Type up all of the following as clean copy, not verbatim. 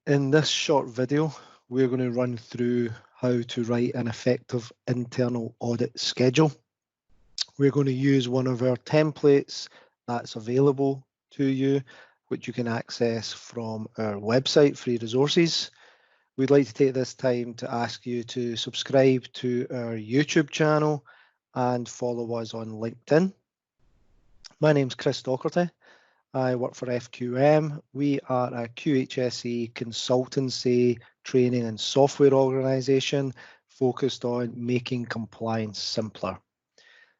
In this short video, we're going to run through how to write an effective internal audit schedule. We're going to use one of our templates that's available to you, which you can access from our website, Free Resources. We'd like to take this time to ask you to subscribe to our YouTube channel and follow us on LinkedIn. My name's Chris Docherty. I work for FQM. We are a QHSE consultancy, training and software organisation focused on making compliance simpler.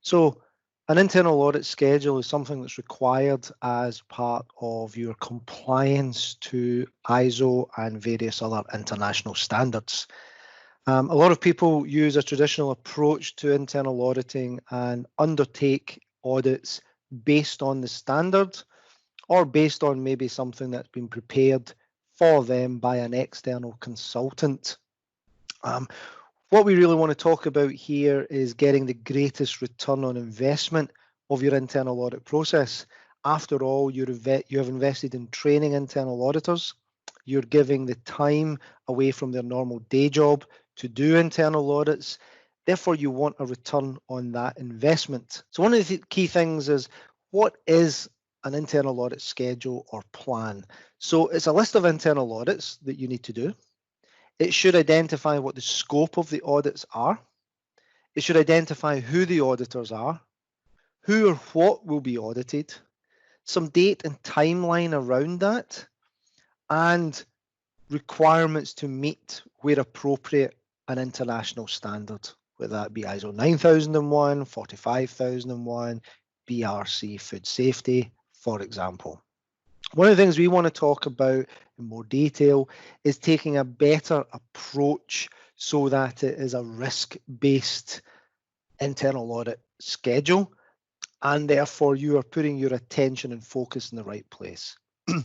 So an internal audit schedule is something that's required as part of your compliance to ISO and various other international standards. A lot of people use a traditional approach to internal auditing and undertake audits based on the standard or based on maybe something that's been prepared for them by an external consultant. What we really want to talk about here is getting the greatest return on investment of your internal audit process. After all, you have invested in training internal auditors. You're giving the time away from their normal day job to do internal audits. Therefore, you want a return on that investment. So one of the key things is, what is an internal audit schedule or plan? So it's a list of internal audits that you need to do. It should identify what the scope of the audits are. It should identify who the auditors are, who or what will be audited, some date and timeline around that, and requirements to meet, where appropriate, an international standard, whether that be ISO 9001, 45001, BRC food safety, for example. One of the things we want to talk about in more detail is taking a better approach so that it is a risk-based internal audit schedule, and therefore you are putting your attention and focus in the right place. So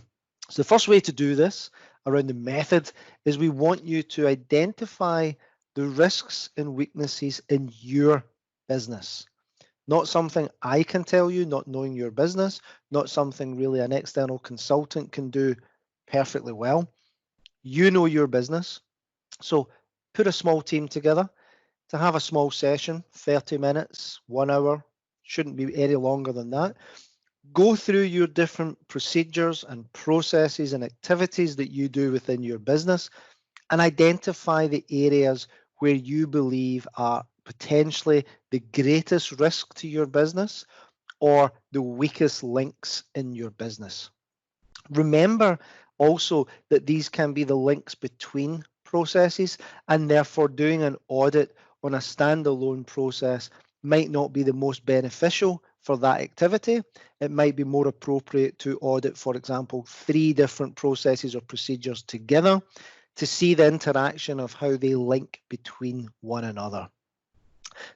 the first way to do this around the method is we want you to identify the risks and weaknesses in your business. Not something I can tell you, not knowing your business, not something really an external consultant can do perfectly well. You know your business. So put a small team together to have a small session, 30 minutes, 1 hour, shouldn't be any longer than that. Go through your different procedures and processes and activities that you do within your business and identify the areas where you believe are potentially the greatest risk to your business or the weakest links in your business. Remember also that these can be the links between processes, and therefore doing an audit on a standalone process might not be the most beneficial for that activity. It might be more appropriate to audit, for example, 3 different processes or procedures together to see the interaction of how they link between one another.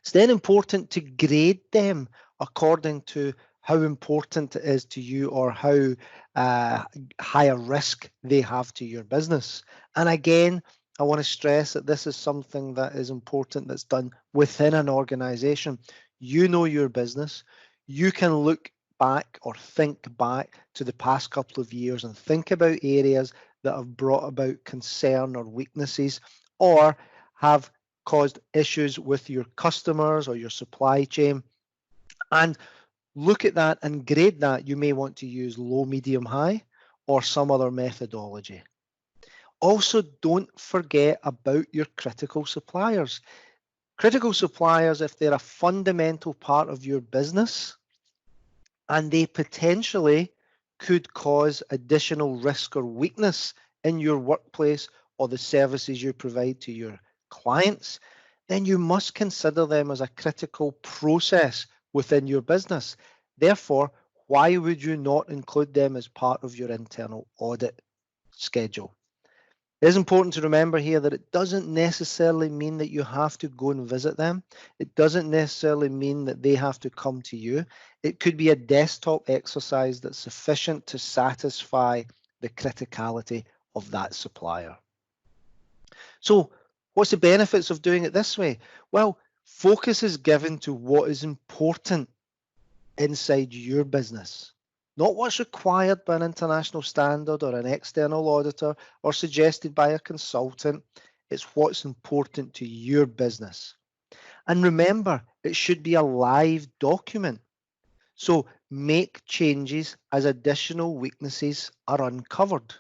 It's then important to grade them according to how important it is to you or how high a risk they have to your business. And again, I want to stress that this is something that is important that's done within an organization. You know your business. You can look back or think back to the past couple of years and think about areas that have brought about concern or weaknesses or have caused issues with your customers or your supply chain, and look at that and grade that. You may want to use low, medium, high or some other methodology. Also, don't forget about your critical suppliers. Critical suppliers, if they're a fundamental part of your business and they potentially could cause additional risk or weakness in your workplace or the services you provide to your clients, then you must consider them as a critical process within your business. Therefore, why would you not include them as part of your internal audit schedule? It is important to remember here that it doesn't necessarily mean that you have to go and visit them. It doesn't necessarily mean that they have to come to you. It could be a desktop exercise that's sufficient to satisfy the criticality of that supplier. So what's the benefits of doing it this way? Well, focus is given to what is important inside your business. not what's required by an international standard or an external auditor or suggested by a consultant. It's what's important to your business. And remember, it should be a live document. So make changes as additional weaknesses are uncovered.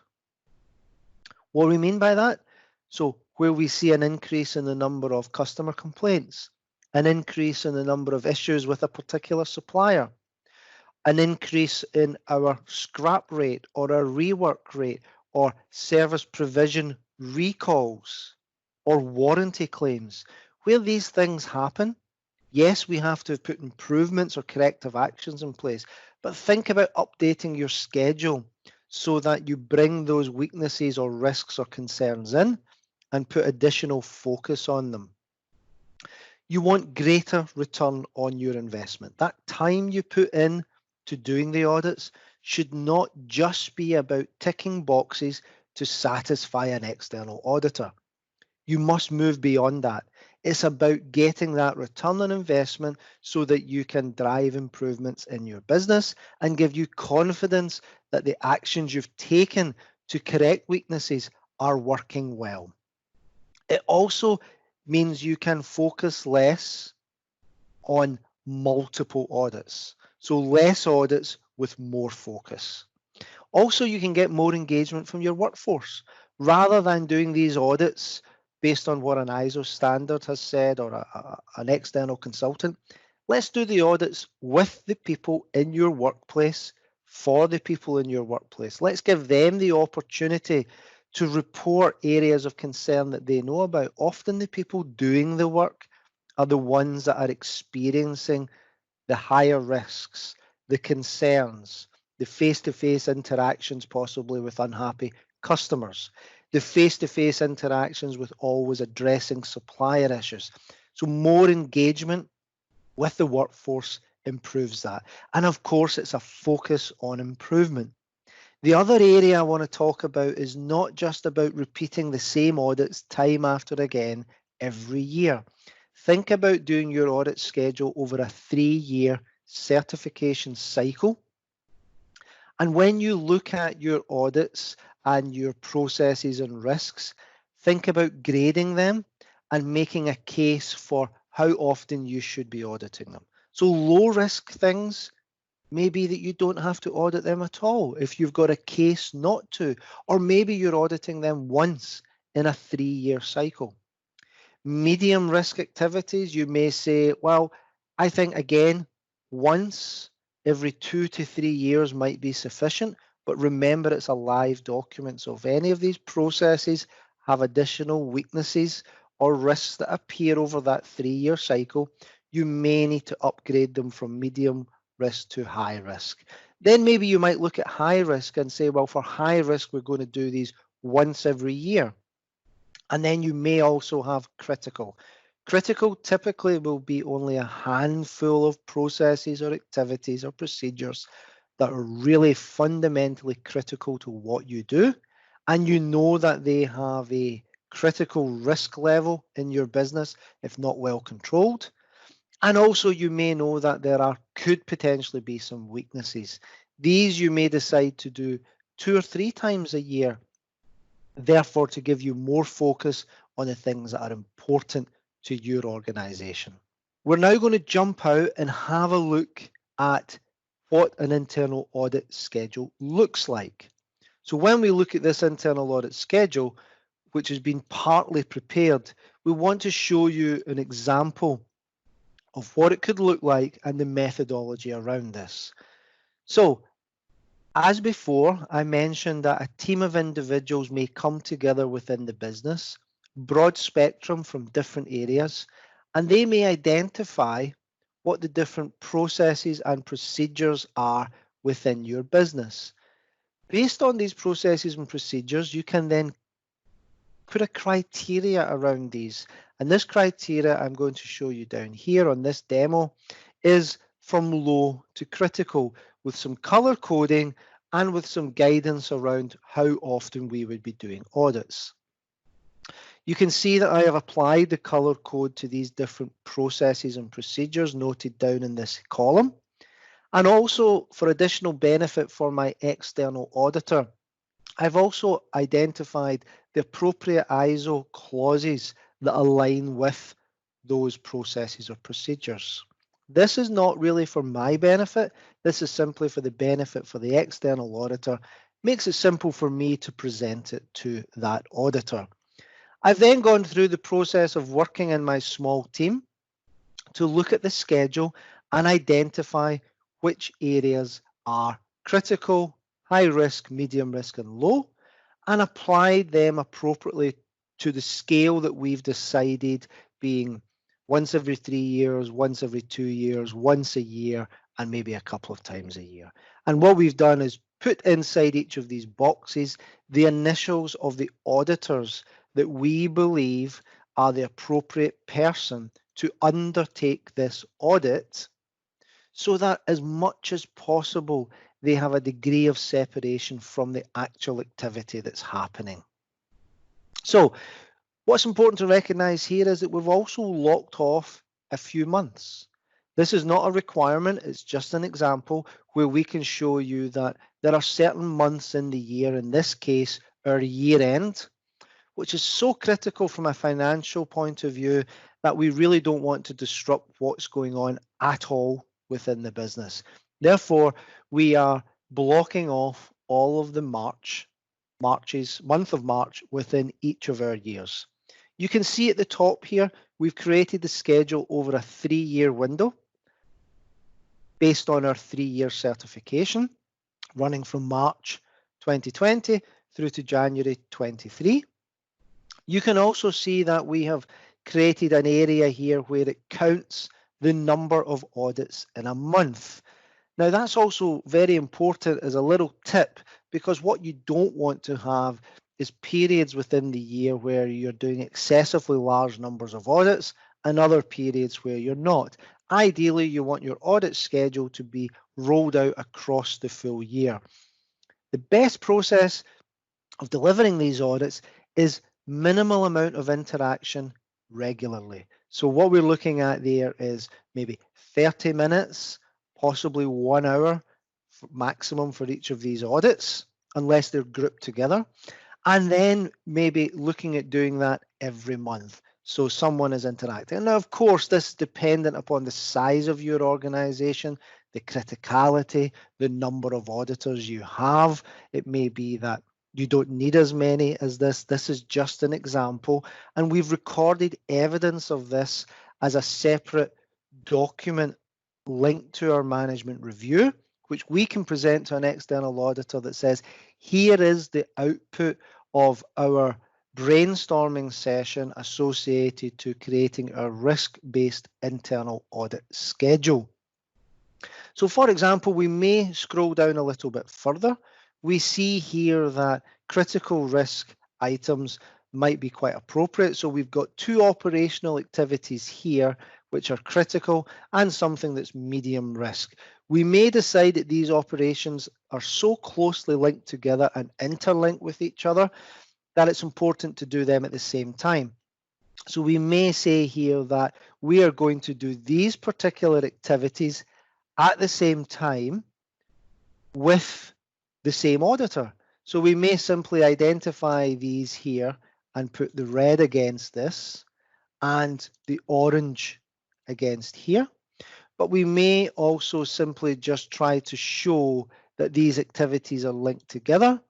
What do we mean by that? So where we see an increase in the number of customer complaints, an increase in the number of issues with a particular supplier, an increase in our scrap rate or our rework rate or service provision recalls or warranty claims. Where these things happen, yes, we have to put improvements or corrective actions in place, but think about updating your schedule so that you bring those weaknesses or risks or concerns in and put additional focus on them. You want greater return on your investment. That time you put in to doing the audits should not just be about ticking boxes to satisfy an external auditor. You must move beyond that. It's about getting that return on investment so that you can drive improvements in your business and give you confidence that the actions you've taken to correct weaknesses are working well. It also means you can focus less on multiple audits. So less audits with more focus. Also, you can get more engagement from your workforce. Rather than doing these audits based on what an ISO standard has said or an external consultant, let's do the audits with the people in your workplace, for the people in your workplace. Let's give them the opportunity to report areas of concern that they know about. Often the people doing the work are the ones that are experiencing the higher risks, the concerns, the face-to-face interactions possibly with unhappy customers, the face-to-face interactions with always addressing supplier issues. So more engagement with the workforce improves that. And of course, it's a focus on improvement. The other area I want to talk about is not just about repeating the same audits time after again every year. Think about doing your audit schedule over a 3-year certification cycle. And when you look at your audits and your processes and risks, think about grading them and making a case for how often you should be auditing them. So low risk things, maybe that you don't have to audit them at all if you've got a case not to, or maybe you're auditing them once in a 3-year cycle. Medium risk activities, you may say, well, I think again, once every 2 to 3 years might be sufficient, but remember it's a live document. So if any of these processes have additional weaknesses or risks that appear over that 3-year cycle, you may need to upgrade them from medium risk to high risk. Then maybe you might look at high risk and say, well, for high risk, we're going to do these once every year. And then you may also have critical. Critical typically will be only a handful of processes or activities or procedures that are really fundamentally critical to what you do. And you know that they have a critical risk level in your business if not well controlled. And also you may know that there could potentially be some weaknesses. These you may decide to do 2 or 3 times a year, therefore to give you more focus on the things that are important to your organization. We're now going to jump out and have a look at what an internal audit schedule looks like. So when we look at this internal audit schedule, which has been partly prepared, we want to show you an example of what it could look like and the methodology around this. So, as before, I mentioned that a team of individuals may come together within the business, broad spectrum from different areas, and they may identify what the different processes and procedures are within your business. Based on these processes and procedures, you can then put a criteria around these. And this criteria I'm going to show you down here on this demo is from low to critical, with some color coding and with some guidance around how often we would be doing audits. You can see that I have applied the color code to these different processes and procedures noted down in this column. And also for additional benefit for my external auditor, I've also identified the appropriate ISO clauses that align with those processes or procedures. This is not really for my benefit. This is simply for the benefit for the external auditor. Makes it simple for me to present it to that auditor. I've then gone through the process of working in my small team to look at the schedule and identify which areas are critical, high risk, medium risk, and low, and apply them appropriately to the scale that we've decided, being once every 3 years, once every 2 years, once a year, and maybe a couple of times a year. And what we've done is put inside each of these boxes the initials of the auditors that we believe are the appropriate person to undertake this audit, so that as much as possible they have a degree of separation from the actual activity that's happening. So what's important to recognize here is that we've also locked off a few months. This is not a requirement, it's just an example where we can show you that there are certain months in the year, in this case our year end, which is so critical from a financial point of view that we really don't want to disrupt what's going on at all within the business. Therefore, we are blocking off all of the month of March within each of our years. You can see at the top here, we've created the schedule over a 3-year window based on our 3-year certification, running from March 2020 through to January 23. You can also see that we have created an area here where it counts the number of audits in a month. Now that's also very important as a little tip, because what you don't want to have is periods within the year where you're doing excessively large numbers of audits and other periods where you're not. Ideally, you want your audit schedule to be rolled out across the full year. The best process of delivering these audits is minimal amount of interaction regularly. So what we're looking at there is maybe 30 minutes, possibly 1 hour maximum for each of these audits, unless they're grouped together. And then maybe looking at doing that every month. So someone is interacting. And now, of course, this is dependent upon the size of your organization, the criticality, the number of auditors you have. It may be that you don't need as many as this. This is just an example. And we've recorded evidence of this as a separate document linked to our management review, which we can present to an external auditor that says, here is the output of our brainstorming session associated to creating a risk-based internal audit schedule. So for example, we may scroll down a little bit further. We see here that critical risk items might be quite appropriate. So we've got 2 operational activities here which are critical and something that's medium risk. We may decide that these operations are so closely linked together and interlinked with each other that it's important to do them at the same time. So we may say here that we are going to do these particular activities at the same time with the same auditor. So we may simply identify these here and put the red against this and the orange against here. But we may also simply just try to show that these activities are linked together,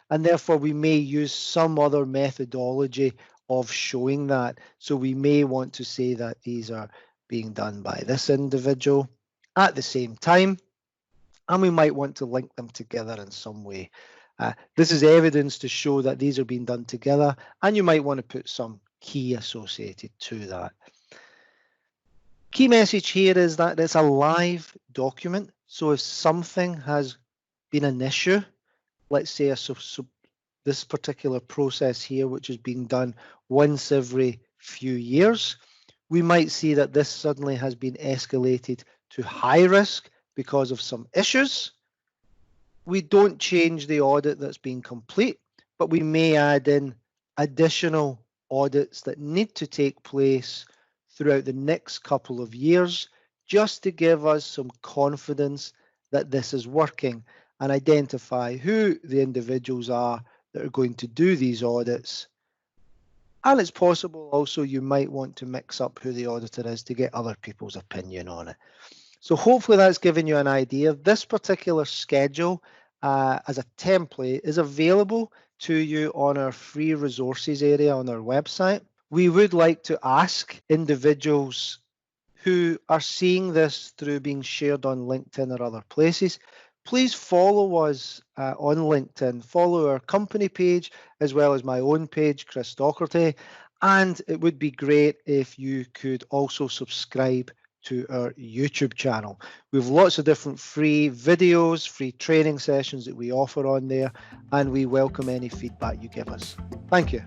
and therefore we may use some other methodology of showing that. So we may want to say that these are being done by this individual at the same time, and we might want to link them together in some way. This is evidence to show that these are being done together, and you might want to put some key associated to that. Key message here is that it's a live document. So if something has been an issue, let's say this particular process here, which is being done once every few years, we might see that this suddenly has been escalated to high risk because of some issues. We don't change the audit that's been complete, but we may add in additional audits that need to take place throughout the next couple of years, just to give us some confidence that this is working and identify who the individuals are that are going to do these audits. And it's possible also you might want to mix up who the auditor is to get other people's opinion on it. So hopefully that's given you an idea. This particular schedule as a template is available to you on our free resources area on our website. We would like to ask individuals who are seeing this through being shared on LinkedIn or other places, please follow us on LinkedIn, follow our company page as well as my own page, Chris Docherty, and it would be great if you could also subscribe to our YouTube channel. We have lots of different free videos, free training sessions that we offer on there, and we welcome any feedback you give us. Thank you.